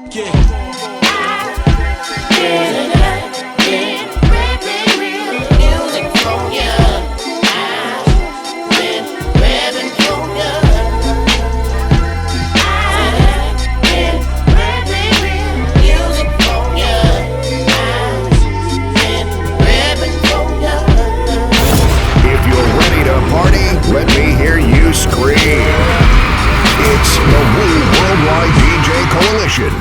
Let me hear you scream. It's the Worldwide DJ Coalition.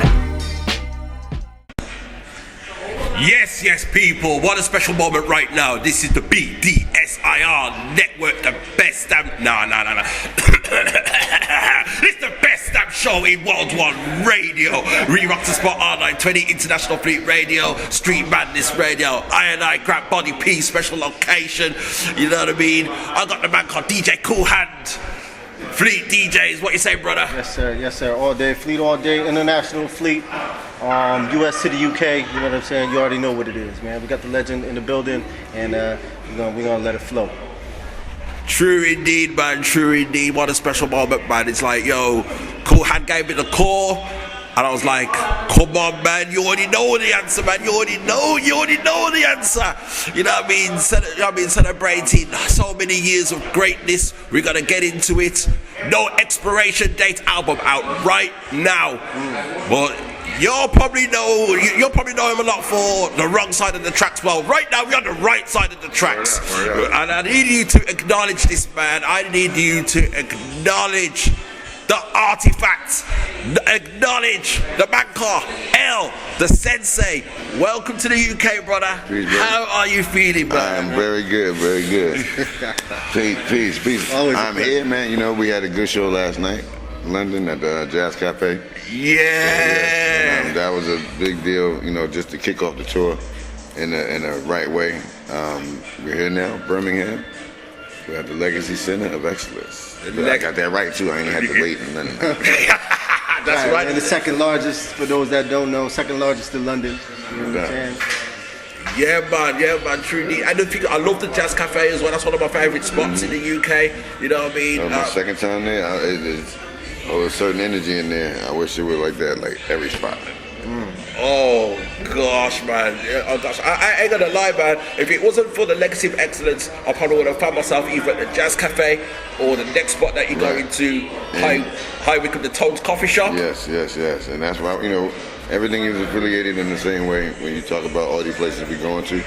Yes, people, what a special moment right now. This is the BDSIR network, the best damn... No. It's the best damn show in worldwide radio. ReRocx the Spot R920, International Fleet Radio, Street Madness Radio, I Grab Body P, special location. You know what I mean? I got the man called DJ Kool Hand. Fleet DJs, what you say, brother? Yes, sir. All day, fleet all day, international fleet. US to the UK, you know what I'm saying? You already know what it is, man. We got the legend in the building, and we're gonna let it flow. True indeed, man. True indeed. What a special moment, man. It's like, yo, Kool Hand gave me the call, and I was like, come on, man. You already know the answer, man. You already know the answer. You know what I mean? Celebrating so many years of greatness. We're gonna get into it. No Expiration Date album out right now. But you'll probably know him a lot for the wrong side of the tracks. Well, right now we're on the right side of the tracks. And I need you to acknowledge this, man. I need you to acknowledge the artifacts, acknowledge the banker, L, the Sensei. Welcome to the UK, brother. Peace, how are you feeling, man? I am very good. Peace. I'm here, man. You know, we had a good show last night. London at the Jazz Cafe. Yeah. That was a big deal, you know, just to kick off the tour in the right way. We're here now, Birmingham. We're at the Legacy Center of Excellence. I got that right too. I ain't had to wait and nothing. That's right. And the second largest, for those that don't know, second largest in London. You know what I'm saying? Yeah, man, truly. And I love the Jazz Cafe as well. That's one of my favorite spots in the UK. You know what I mean? My second time there, there's a certain energy in there. I wish it was like that, like every spot. Oh gosh, man. Oh gosh, I ain't gonna lie, man. If it wasn't for the Legacy of Excellence, I probably would have found myself either at the Jazz Cafe or the next spot that you go into, High Wycombe, the Tones Coffee Shop. Yes. And that's why, you know, everything is affiliated in the same way when you talk about all these places we're going to.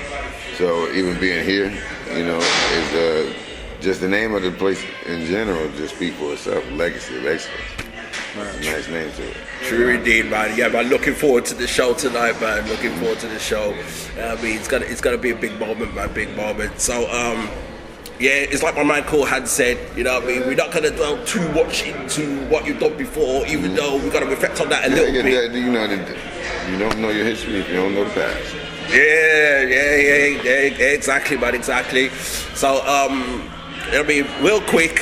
So even being here, you know, is just the name of the place in general just speaks for itself. Legacy of Excellence. Nice name to it. True indeed, man. Yeah, man. Looking forward to the show tonight, man. Looking forward to the show. I mean, it's gonna be a big moment, man. Big moment. So, yeah, it's like my man Kool Hand said. You know what I mean? We're not gonna dwell too much into what you've done before, even though we gotta reflect on that a little bit. You know, you don't know your history if you don't know the past. Yeah, exactly, man. Exactly. So, I mean, real quick,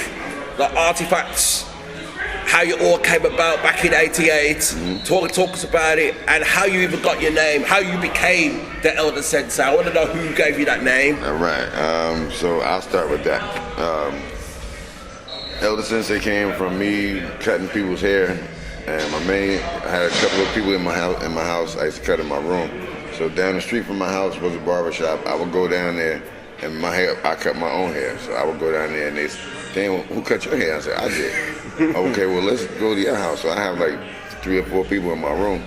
the artifacts. How you all came about back in '88, talk us about it, and how you even got your name, how you became the ELDASENSEI. I want to know who gave you that name. All right, so I'll start with that. ELDASENSEI came from me cutting people's hair, and I had a couple of people in my house. I used to cut in my room. So down the street from my house was a barber shop. I would go down there, and I cut my own hair. So I would go down there, and they said, "Damn, who cut your hair?" I said, "I did." Okay, well, let's go to your house. So I have like 3 or 4 people in my room,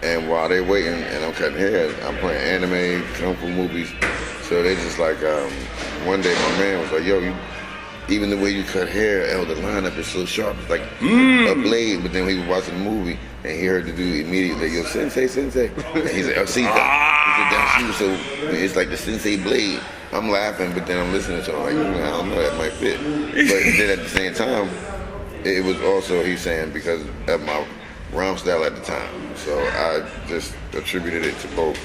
and while they're waiting and I'm cutting hair, I'm playing anime, kung fu movies. So they just like, one day my man was like, "Yo, even the way you cut hair, the lineup is so sharp, it's like a blade." But then he was watching the movie and he heard the dude immediately, "Yo, Sensei." And he said, "Oh, see that?" He said, "That's you." So it's like the Sensei blade. I'm laughing, but then I'm listening to him like, I don't know, that might fit. But then at the same time, it was also, he's saying, because of my rhyme style at the time. So I just attributed it to both.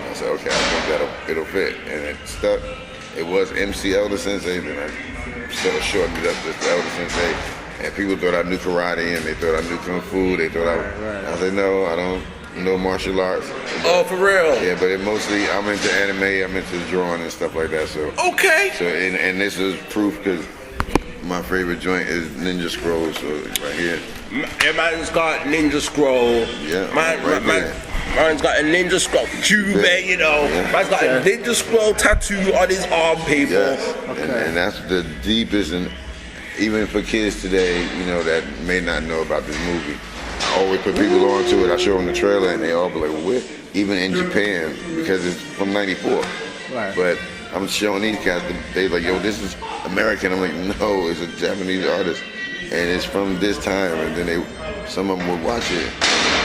I said, okay, I think it'll fit. And it stuck. It was MC ELDASENSEI, then I sort of shortened it up to ELDASENSEI. And people thought I knew karate, and they thought I knew kung fu. They thought I said, no, I don't know martial arts. Oh, for real? Yeah, but mostly I'm into anime, I'm into drawing and stuff like that. So okay. So and this is proof because my favorite joint is Ninja Scrolls. So right here, man's got Ninja Scroll. Yeah, Man's got a Ninja Scroll. Cube, you know. Yeah. Man's got a Ninja Scroll tattoo on his arm, people. Yes. And that's the deepest, and even for kids today, you know, that may not know about this movie. I always put people onto it. I show them the trailer, and they all be like, "What?" Even in Japan, because it's from '94. Right. But I'm showing these guys, they like, "Yo, this is American." I'm like, "No, it's a Japanese artist, and it's from this time." And then some of them would watch it,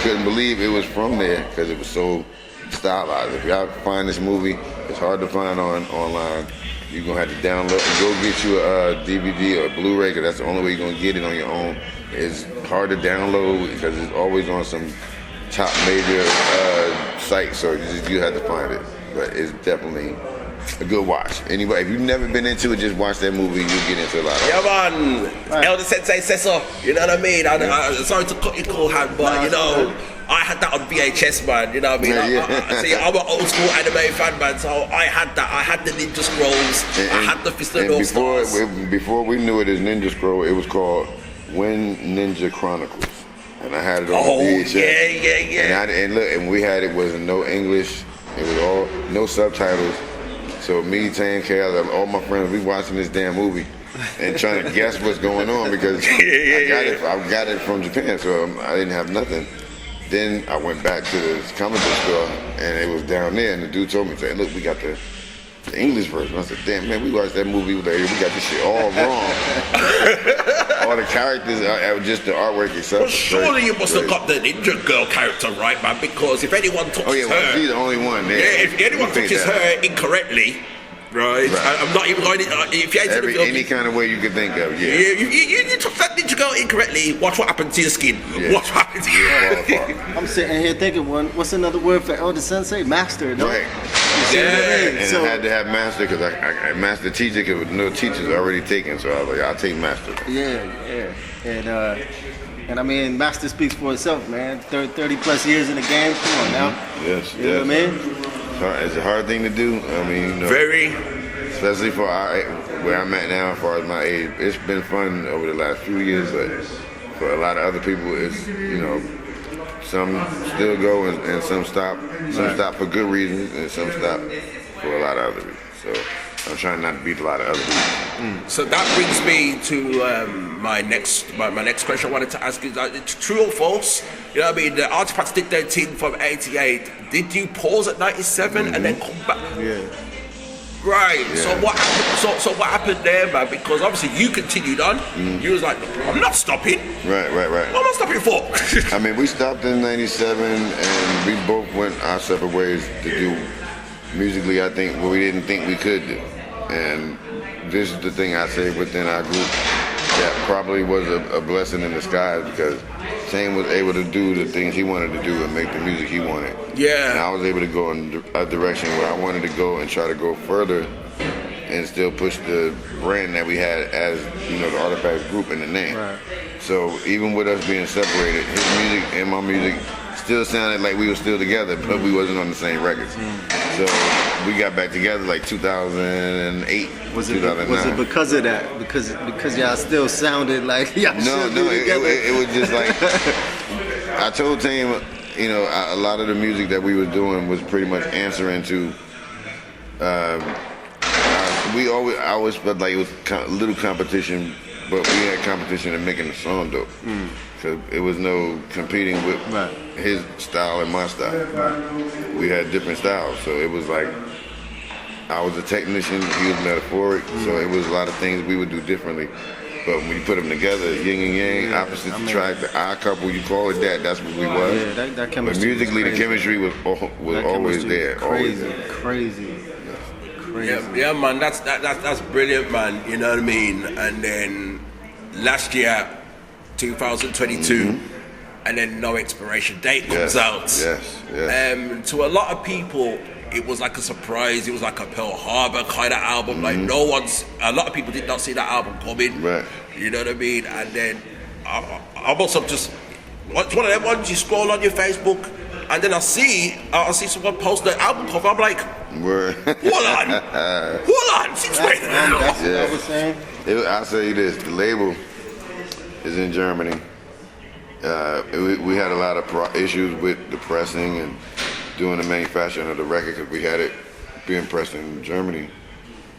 couldn't believe it was from there because it was so stylized. If y'all find this movie, it's hard to find online. You're gonna have to download, go get you a DVD or a Blu-ray, because that's the only way you're gonna get it on your own. It's hard to download because it's always on some top major site, so you have to find it. But it's definitely a good watch. Anybody, if you've never been into it, just watch that movie. You'll get into a lot of it. Yeah, man. Elder Sensei says so. You know what I mean? Sorry to cut your Kool Hand, but you know, I had that on VHS, man. You know what I mean? See, I'm an old school anime fan, man. So I had that. I had the Ninja Scrolls. I had the Fist of North Stars. Before we knew it as Ninja Scroll, it was called When Ninja Chronicles. And I had it on VHS. Yeah. And look, and we had it wasn't no English. It was all no subtitles. So me, Tan, Cal, all my friends, we watching this damn movie and trying to guess what's going on because I got it from Japan, so I didn't have nothing. Then I went back to the comic book store and it was down there, and the dude told me, saying, "Look, we got the English version." I said, "Damn, man, we watched that movie. We got this shit all wrong." All the characters, just the artwork itself. Well, surely you must have got the Ninja Girl character right, man, because if anyone touches her... she's the only one there. Yeah, if anyone touches her incorrectly, right? I'm not even going to... If you enter the film, any kind of way you could think of, You took that Ninja Girl incorrectly, watch what happened to your skin. Yeah. Watch what happened to you. I'm sitting here thinking, what's another word for Elder Sensei? Master, no? Right. Yeah. And I had to have master because I master teacher because no teachers already taken, so I was like, I'll take master. Yeah. And I mean, master speaks for itself, man. 30 plus years in the game. Come on now. Yes. You know what I mean? It's a hard thing to do. I mean, you know, Very. especially for where I'm at now, as far as my age. It's been fun over the last few years, but for a lot of other people, it's, you know, some still go and some stop. Some stop for good reasons, and some stop for a lot of other reasons. So I'm trying not to beat a lot of other people. So that brings me to my next question I wanted to ask is, true or false? You know what I mean? The Artifacts did their team from '88. Did you pause at '97 and then come back? Yeah. Right. Yeah. So what happened? So what happened there, man? Because obviously you continued on. You was like, I'm not stopping. Right. What am I stopping for? I mean, we stopped in '97, and we both went our separate ways to do musically, I think, what we didn't think we could do. And this is the thing I say within our group that probably was a blessing in disguise, because Shane was able to do the things he wanted to do and make the music he wanted. Yeah. And I was able to go in a direction where I wanted to go and try to go further and still push the brand that we had as, you know, the Artifacts group in the name. Right. So even with us being separated, his music and my music still sounded like we were still together, but we wasn't on the same records. So we got back together like 2008, Was 2009. it because of that? Because y'all still sounded like y'all should be together? It was just like, I told Tame, you know, a lot of the music that we was doing was pretty much answering to, I always felt like it was a little competition, but we had competition in making the song dope. Because it was no competing with his style and my style. We had different styles, so it was like, I was a technician, he was metaphoric, so it was a lot of things we would do differently. But when you put them together, yin and yang, opposite track, the eye couple, you call it that, that's what we was. Yeah, that chemistry. But musically, the chemistry was always there. Crazy. Yeah, man, that's brilliant, man. You know what I mean? And then last year, 2022, and then No Expiration Date comes out. Yes. To a lot of people, it was like a surprise. It was like a Pearl Harbor kind of album. Like a lot of people did not see that album coming. Right. You know what I mean? And then I must have just, it's one of them ones you scroll on your Facebook, and then I see someone post the album cover. I'm like, hold on, since when? That's what I was saying. I'll say this: the label is in Germany. We had a lot of issues with the pressing and doing the manufacturing of the record because we had it being pressed in Germany.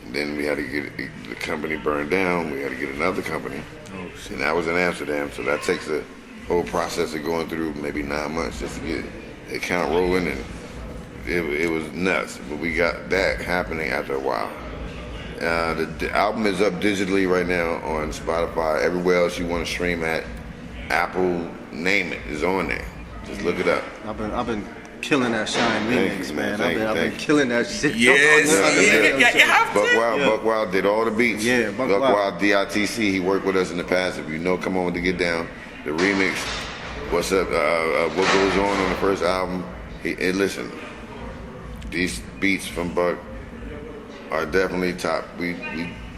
And then we had to get the company burned down. We had to get another company, and that was in Amsterdam. So that takes the whole process of going through maybe 9 months just to get the account rolling, and it was nuts. But we got that happening after a while. The album is up digitally right now on Spotify. Everywhere else you want to stream at, Apple, name it, is on there. Just look it up. I've been killing that Shine remix, man. I've been killing that shit. Yes, you have to. Buck Wild did all the beats. Yeah, Buck Wild, DITC, he worked with us in the past. If you know Come On to Get Down, the remix, What's Up, What Goes On the first album, listen, these beats from Buck are definitely top. We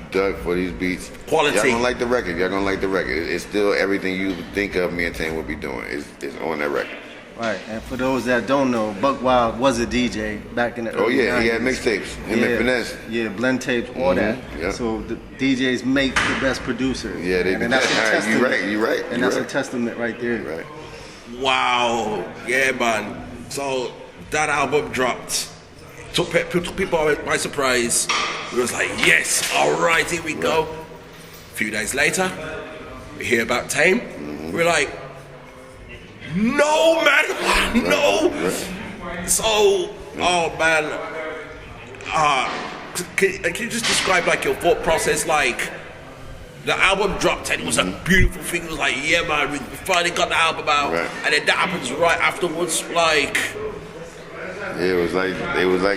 dug for these beats. Quality. Y'all gonna like the record. Y'all gonna like the record. It's still everything you would think of me and Tane would be doing is on that record. Right, and for those that don't know, Buck Wild was a DJ back in the early 90s. He had mixtapes. Him and Finesse. Yeah, blend tapes, all that. Yeah. So the DJs make the best producers. Yeah, they do. and that's a testament. You're right. And that's a testament right there. Right. Wow. Yeah, man. So that album dropped. Took people by surprise. We was like, yes, all right, here we go. A few days later, we hear about Tame. We're like, no, man, no. So, oh man, can you just describe like your thought process? Like, the album dropped and it was a beautiful thing. It was like, yeah, man, we finally got the album out, and then that happens right afterwards. Like, it was like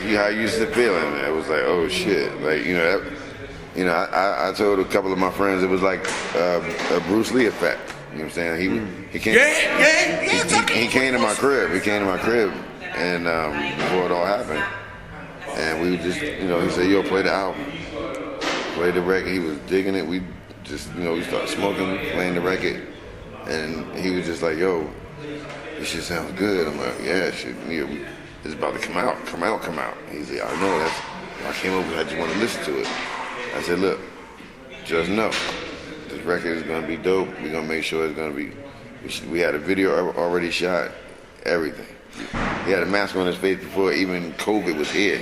how you used to feeling. It was like, oh shit, like I told a couple of my friends it was like a Bruce Lee effect. You know what I'm saying? He came. He came to my crib. He came to my crib, and before it all happened, and we just, he said, "Yo, play the album, play the record." He was digging it. We just, we started smoking, playing the record, and he was just like, "Yo, this shit sounds good." I'm like, "Yeah, shit, it's about to come out. He said, "I know. That's why I came over. I just want to listen to it." I said, "Look, just know. This record is gonna be dope. We're gonna make sure it's gonna be." We had a video already shot, everything. He had a mask on his face before even COVID was here.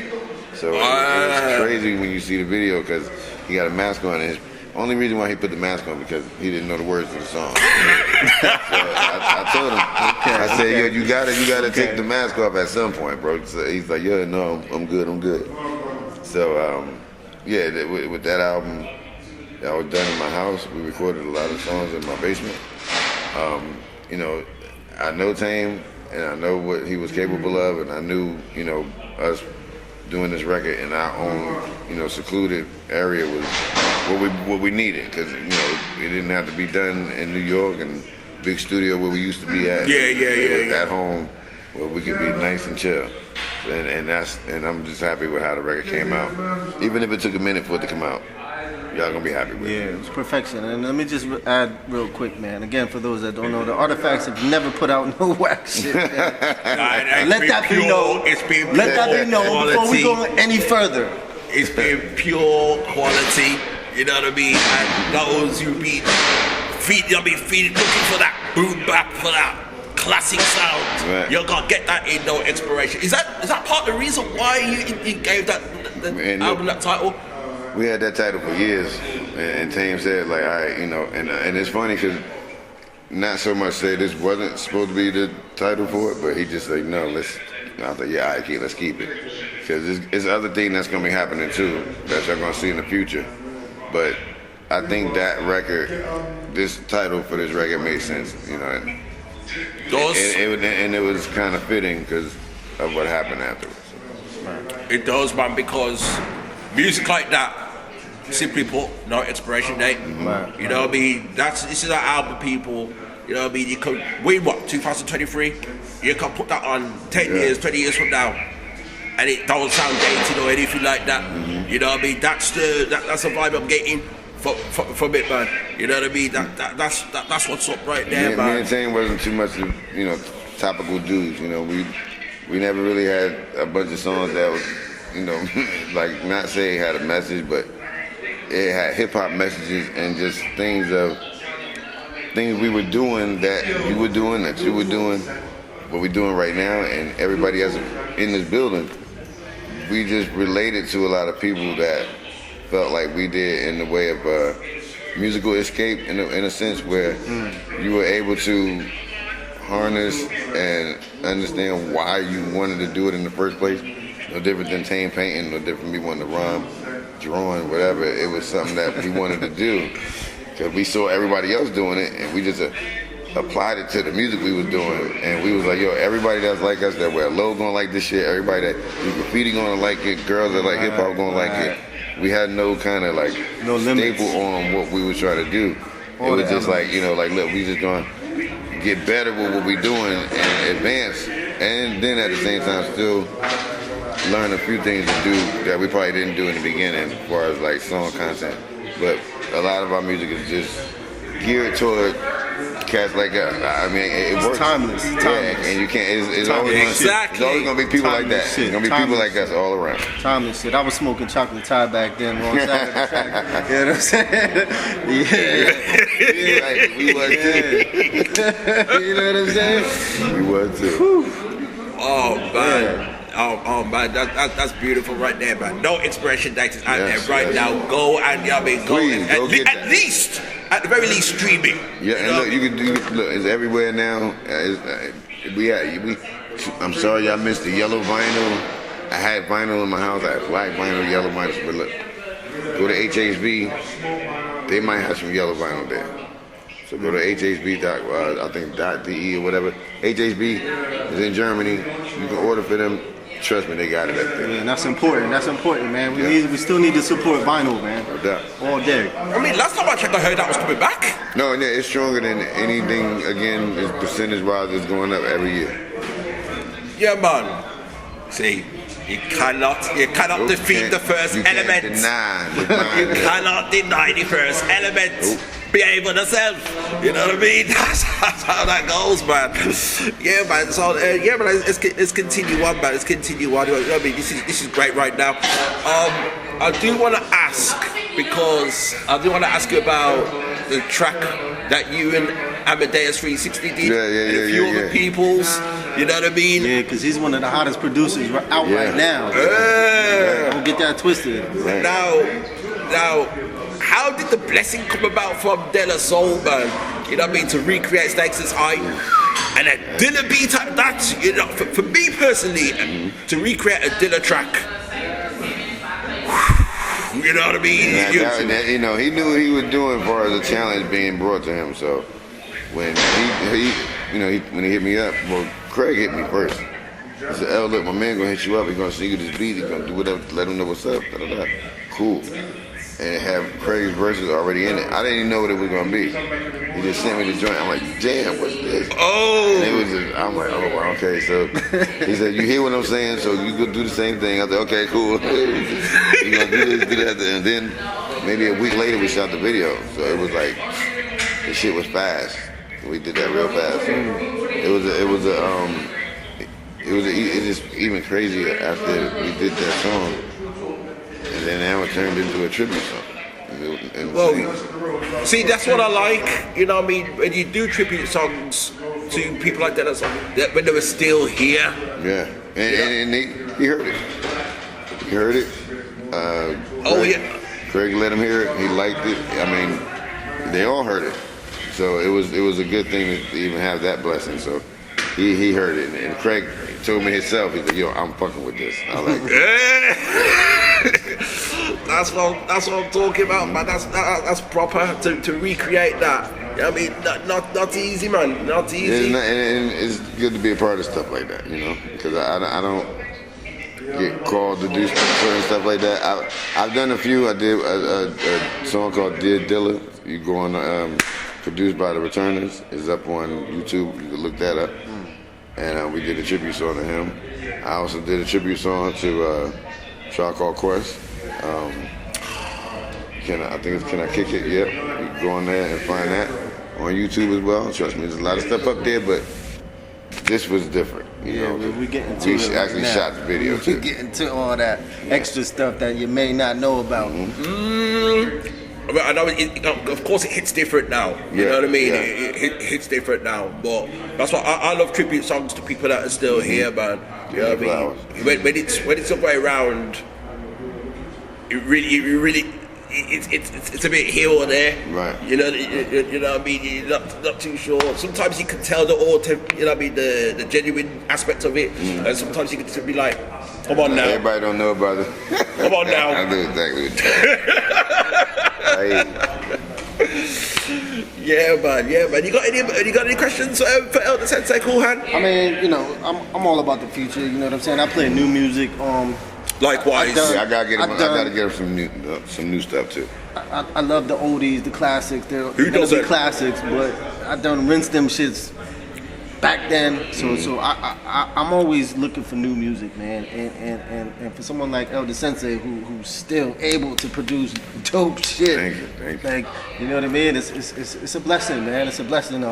So it was crazy when you see the video because he got a mask on. And only reason why he put the mask on because he didn't know the words to the song. So I told him, I said, "Yo, you gotta take the mask off at some point, bro." So he's like, "Yeah, no, I'm good." So with that album. That was done in my house. We recorded a lot of songs in my basement. I know Tame, and I know what he was capable of, and I knew, us doing this record in our own, secluded area was what we needed, because it didn't have to be done in New York and big studio where we used to be at. Yeah. At home, where we could be nice and chill. And I'm just happy with how the record came out, even if it took a minute for it to come out. Y'all gonna be happy with it. Yeah, it's perfection. And let me just add real quick, man. Again, for those that don't know, the Artifacts have never put out no whack shit. Let that be known. Let that be known before we go any further. It's been pure quality. You know what I mean? And those who be looking for that boom bap, for that classic sound. Right. You're gonna get that in No Expiration. Is that part of the reason why you gave that album that title? We had that title for years, and Tame said, like, all right, and it's funny because not so much say this wasn't supposed to be the title for it, but he just like, no, let's. And I was like, yeah, all right, let's keep it, because it's other thing that's gonna be happening too that y'all gonna see in the future. But I think that record, this title for this record made sense, and it was kind of fitting because of what happened afterwards. It does, man, because music like that, simply put, No Expiration Date. Right. You know what I mean? This is our album, people. You know what I mean? You could, 2023? You can put that on 10 years, 20 years from now, and it don't sound dated or anything like that. You know what I mean? That's the vibe I'm getting from it, man. You know what I mean? That's what's up right there, man. Me and Tane wasn't too much of, topical dudes. We never really had a bunch of songs that was, like, not say it had a message, but it had hip hop messages and just things of things we were doing that you were doing, that you were doing, what we're doing right now, and everybody else in this building, we just related to a lot of people that felt like we did in the way of musical escape in a sense where you were able to harness and understand why you wanted to do it in the first place. No different than tame painting, no different from me wanting to rhyme, drawing, whatever. It was something that we wanted to do because we saw everybody else doing it, and we just applied it to the music we was doing. And we was like, yo, everybody that's like us, that wear low gonna like this shit, everybody that do graffiti gonna like it, girls that like hip hop gonna like it. We had no kind of like staple on what we was trying to do. It was just like, you know, like, look, we just gonna get better with what we doing and advance, and then at the same time still learn a few things to do that we probably didn't do in the beginning as far as like song content. But a lot of our music is just geared toward cats like us. I mean, it works. Timeless. Yeah, and you can't. It's always gonna be people like that. It's gonna be people like us all around. Timeless shit. I was smoking chocolate tie back then, wrong side of the track. You know what I'm saying? Yeah. Like, we was too. You know what I'm saying? We was too. Oh man. Oh man, that's beautiful right there, man. No Expiration Date is out there right now. Go and Please, go get at least, at the very least, streaming. Yeah, and look, you can do. Look, it's everywhere now. I'm sorry y'all missed the yellow vinyl. I had vinyl in my house. I had black vinyl, yellow vinyl. But look, go to HHB. They might have some yellow vinyl there. So go to HHB. I think .de or whatever. HHB is in Germany. You can order for them. Trust me, they got it up there. Yeah, and that's important. That's important, man. We still need to support vinyl, man. No doubt. All day. I mean, last time I checked, I heard that was coming back. No, yeah, it's stronger than anything. Again, it's percentage-wise, it's going up every year. Yeah, man. See, you cannot defeat the first element. You cannot deny the first element. Behave on yourself. You know what I mean? That's how that goes, man. Yeah, man. So yeah, man. Let's continue on, man. Let's continue on. I mean, this is great right now. I do want to ask you about the track that you and Amadeus 360 did. Yeah, and a few other people's. You know what I mean? Yeah, because he's one of the hottest producers out right now. Don't get that twisted. Now, how did the blessing come about from De La Soul, man? You know what I mean? To recreate SenSei and a Dilla beat at that. You know, for me personally, to recreate a Dilla track. You know what I mean? You know, he knew what he was doing as far as the challenge being brought to him. So when when he hit me up, well, Craig hit me first. He said, "Oh, look, my man gonna hit you up. He gonna sing you this beat. He gonna do whatever. Let him know what's up." Da-da-da. Cool. And have Craig's verses already in it. I didn't even know what it was gonna be. He just sent me the joint. I'm like, damn, what's this? Oh. And it was just, I'm like, oh, wow, okay. So he said, you hear what I'm saying? So you could do the same thing. I said, okay, cool. You gonna do this, do that, and then maybe a week later we shot the video. So it was like, the shit was fast. We did that real fast. It was just even crazier after we did that song. And then now it turned into a tribute song. Well, see, that's what I like. You know what I mean? When you do tribute songs to people like that when they were still here. Yeah. And he heard it. He heard it. Craig let him hear it. He liked it. I mean, they all heard it. So it was a good thing to even have that blessing. So he heard it. And Craig told me himself, he said, yo, I'm fucking with this. I like it. That's what I'm talking about, man. That's proper to recreate that. I mean, not easy, man. Not easy. And it's good to be a part of stuff like that, you know, because I don't get called to do certain stuff like that. I've done a few. I did a song called Dear Dilla. You go on, produced by the Returners. It's up on YouTube. You can look that up. And we did a tribute song to him. I also did a tribute song to Tribe Called Quest. I think it's Can I Kick It? Yep. You can go on there and find that on YouTube as well. Trust me, there's a lot of stuff up there, but this was different. You know, we actually shot the video too. We get into all that extra stuff that you may not know about. I mean, I know of course it hits different now. You know what I mean? It hits different now, but that's why I love tribute songs to people that are still here, man. You know what I mean? When it's a way around, it's a bit here or there. Right. You know what I mean? You're not too sure. Sometimes you can tell the you know what I mean, the genuine aspect of it, and sometimes you can just be like, come on now. Everybody don't know about it. Come on now. I know exactly what Yeah, man. You got any questions for Elder Sensei Kool Hand? I mean, you know, I'm all about the future. You know what I'm saying? I play new music. Likewise. I gotta get him some new stuff too. I love the oldies, the classics. They're Who gonna does be that? classics, but I done rinsed them shits back then. So I'm always looking for new music, man. And for someone like Elder Sensei who's still able to produce dope shit. Thank you. Like, you know what I mean? It's a blessing, man. It's a blessing.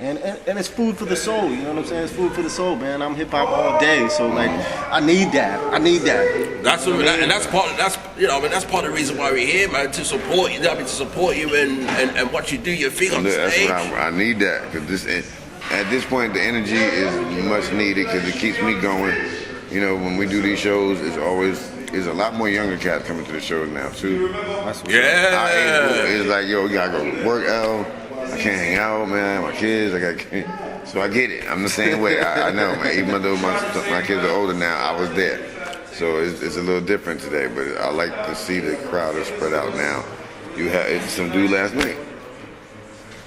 And it's food for the soul. You know what I'm saying? It's food for the soul, man. I'm hip hop all day, so like I need that. That's part of the reason why we're here, man. To support you, to support you and what you do, your thing on stage. That's what I need that, because at this point the energy is much needed, because it keeps me going. You know, when we do these shows, there's a lot more younger cats coming to the shows now too. It's like, yo, we gotta go to work out. I can't hang out, man. My kids, so I get it. I'm the same way. I know, man. Even though my kids are older now, I was there. So it's a little different today, but I like to see the crowd is spread out now. You had some dude last night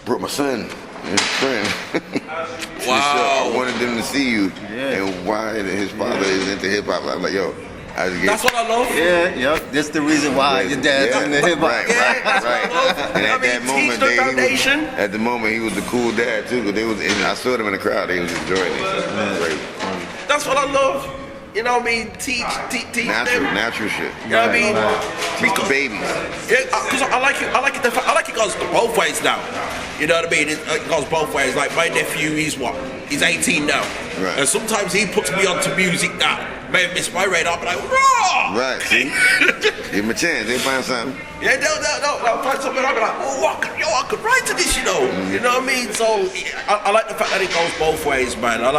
brought my son and his friend. Wow. I wanted them to see you, and why his father is into hip hop. I'm like, yo. That's what I love. That's the reason why your dad's in the hip hop. Right. And at the moment, he was the cool dad too. Because I saw them in the crowd. They was enjoying it. That's what I love. You know what I mean? Teach natural shit. You know what I mean? Teach the babies. Yeah, because I like it goes both ways now. You know what I mean? It goes both ways. Like my nephew, he's 18 now. Right. And sometimes he puts me onto music that may miss my radar, but raw! Right, see? Give him a chance, they find something. Yeah, no, I'll find something, I'll be like, I could write to this, you know? You know what I mean? So, I like the fact that it goes both ways, man. I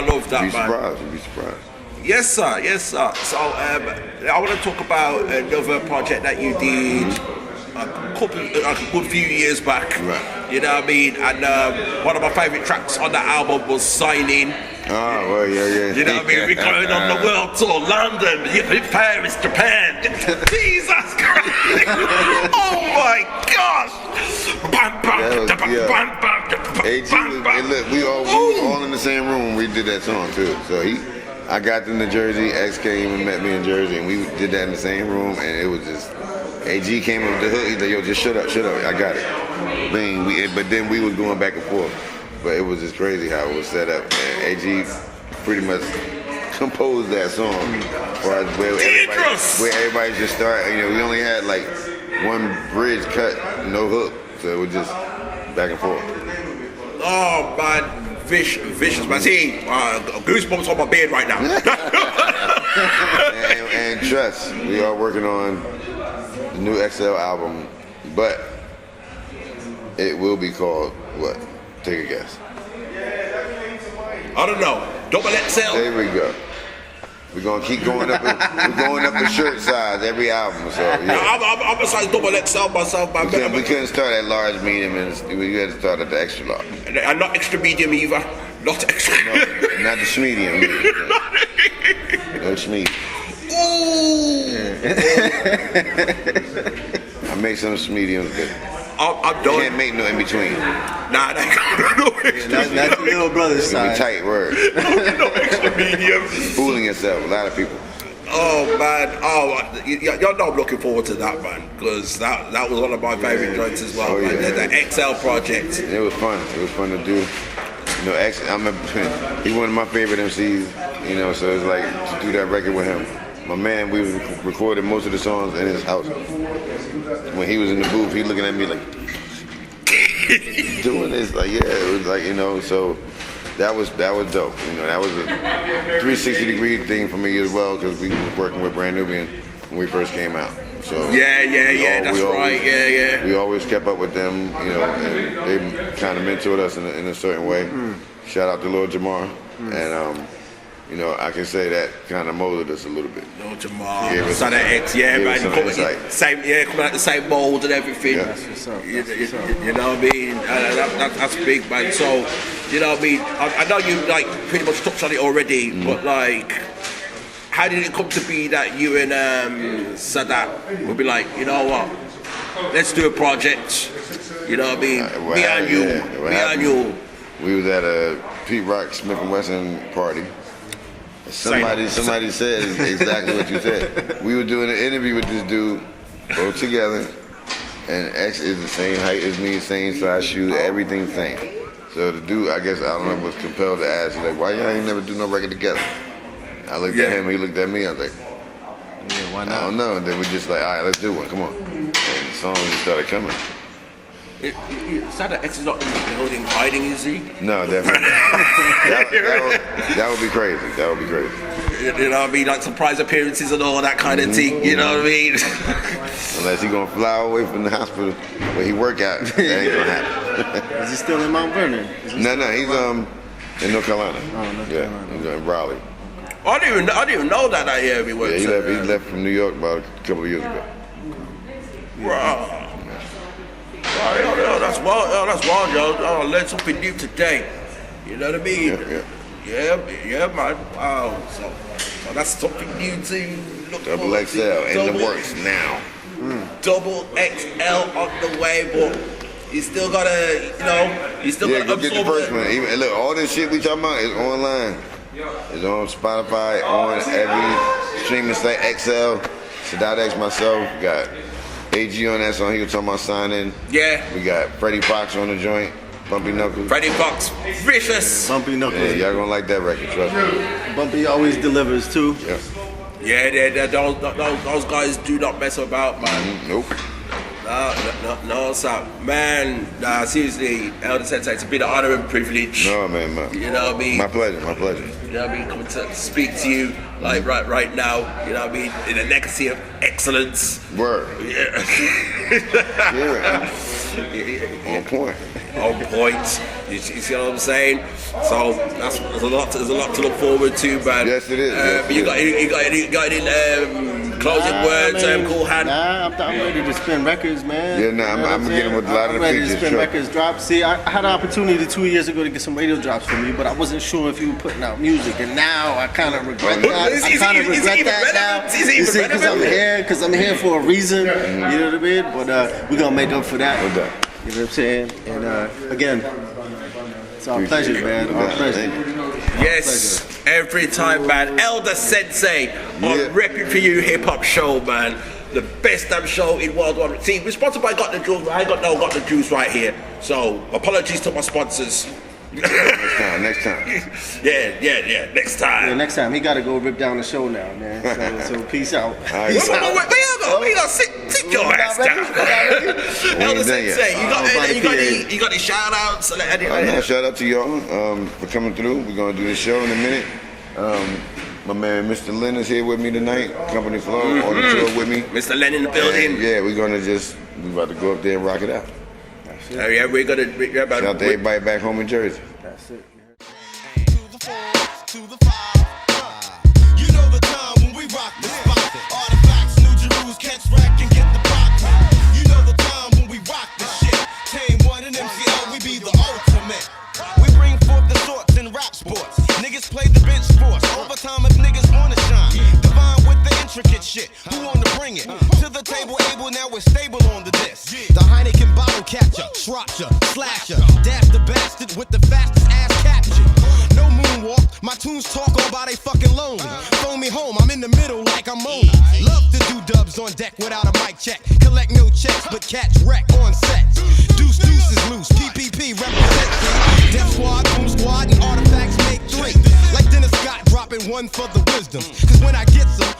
love that, man. You'd be surprised. Yes, sir. So, I want to talk about another project that you did a good few years back. Right. You know what I mean? And one of my favourite tracks on that album was Signing. Oh, well, yeah. You know what I mean? We're going on the world tour, London, Paris, Japan. Jesus Christ! Oh my gosh! Look, we were all in the same room when we did that song too. So I got them to Jersey, X came and met me in Jersey, and we did that in the same room, and it was just, AG came up with the hook, he's like, yo, just shut up, I got it. Bing, but then we was going back and forth. But it was just crazy how it was set up. And AG pretty much composed that song where everybody just started. You know, we only had like one bridge cut, no hook, so it was just back and forth. Oh man, vicious man. See, goosebumps on my beard right now. and trust, we are working on the new XL album, but it will be called what? Take a guess. I don't know. Double XL. There we go. We're gonna keep going up. We're going up a shirt size every album. So yeah. I'm a size double XL myself. We couldn't start at large, medium, and we had to start at the extra large. And not extra medium either. Not extra. No, not the medium. No medium. Ooh. I make some mediums, but I'm done. Can't make no in between. Nah, no extra. That's the little brother's side. Tight word. No extra medium. Fooling yourself, a lot of people. Oh man, y'all know I'm looking forward to that, man, because that was one of my favorite joints as well. The XL project. It was fun. It was fun to do. You know, he's one of my favorite MCs. You know, so it's like to do that record with him. My man, we recorded most of the songs in his house. When he was in the booth, he looking at me like doing this, like it was like, you know. So that was dope. You know, that was a 360-degree thing for me as well, because we were working with Brand Nubian when we first came out. So that's right. Yeah. We always kept up with them, you know, and they kind of mentored us in a certain way. Shout out to Lord Jamar, and you know, I can say that kind of molded us a little bit. Lord Jamar, Son of X, man, coming out the same mold and everything. Yeah. That's what's up. You know what I mean? That's big, man. So, you know what I mean? I know you like pretty much touched on it already, but like, how did it come to be that you and Sadat would be like, you know what? Let's do a project. You know what I mean? Me and you. We was at a Pete Rock Smith & Wesson party. Somebody said exactly what you said. We were doing an interview with this dude, both together, and X is the same height as me, same size shoe, everything same. So the dude, I guess, I don't know, was compelled to ask, like, why y'all ain't never do no record together? I looked at him, he looked at me, I was like, why not? I don't know. And then we just like, all right, let's do one, come on. And the song just started coming. Sadat X is not in the building hiding, is he? No, definitely. that would be crazy. That would be crazy. You know what I mean? Like surprise appearances and all that kind of thing. You know what I mean? Unless he gonna fly away from the hospital where he work out, that ain't gonna happen. Is he still in Mount Vernon? No, he's in North Carolina. Oh, North Carolina. He's in Raleigh. I didn't even know that year we worked. Yeah, he left from New York about a couple of years ago. Wow. That's wild, yo. I learned something new today. You know what I mean? Yeah, man. Wow. So that's something new to look Double forward XL to. in the works now. Double XL on the way, but you still gotta, Go get the first one. Even, look, all this shit we talking about is online. It's on Spotify, on every streaming site. XL, Sadat X, myself, we got AG on that song. He was talking about signing. Yeah. We got Freddie Fox on the joint. Bumpy Knuckles. Freddie Fox, vicious. Bumpy Knuckles. Yeah, y'all gonna like that record, trust me. Bumpy always delivers too. Yeah, those guys do not mess about, man. Nope. No, sir. Man, seriously, ELDASENSEI, it's been an honor and privilege. No, man. You know what I mean? My pleasure. You know what I mean? Coming to speak to you, like right now, you know what I mean? In a legacy of excellence. Word. Yeah. On point. On point. You see what I'm saying? So there's a lot to look forward to, man. Yes, it is. You got any closing words, Kool Hand? Nah, I'm ready to spin records, man. Yeah, I'm getting with a lot of the ready features. to spin records drops. See, I had an opportunity 2 years ago to get some radio drops for me, but I wasn't sure if you were putting out music, and now I kind of regret that. Is it Because I'm here for a reason. You know what I mean? But we're gonna make up for that. No doubt. You know what I'm saying? And again, it's our pleasure, man. Our pleasure. Yes, every time, man. ELDASENSEI on RePPiN4U Hip Hop Show, man. The best damn show in worldwide. See, we're sponsored by Got the Juice. I ain't got the juice right here. So apologies to my sponsors. Next time. Yeah, next time. Yeah, next time he gotta go rip down the show now, man. So peace out. Right. Peace out. We gotta sit your ass down. ELDASENSEI, you got any shout outs? Shout out to y'all for coming through. We're gonna do this show in a minute. My man Mr. Len is here with me tonight. Company Flow on the tour with me. Mr. Len in the building. And yeah, we about to go up there and rock it out. Yeah, we're gonna. Shout out to everybody back home in Jersey. That's it. To the 5. You know the time when we rock the spot. Artifacts, New Jerusalem, catch wreck and get the pop. You know the time when we rock the shit. Tame One and MCL, we be the ultimate. We bring forth the sorts in rap sports. Niggas play the bench sports. Overtime if niggas wanna shine. Divine with the intricate shit. Who wanna bring it? To the table, able, now we're stable on the disc. The Heineken bottle catcher, Shropshire, Slasher. Dash the bastard with the fastest ass capture. No moonwalk, my tunes talk all by they fucking lonely. Phone me home, I'm in the middle like I'm Moni. Love to do dubs on deck without a mic check. Collect no checks, but catch wreck on set. Deuce is loose, PPP represent. Death Squad, Boom Squad, and Artifacts make 3. Like Dennis Scott dropping one for the wisdom. Cause when I get some,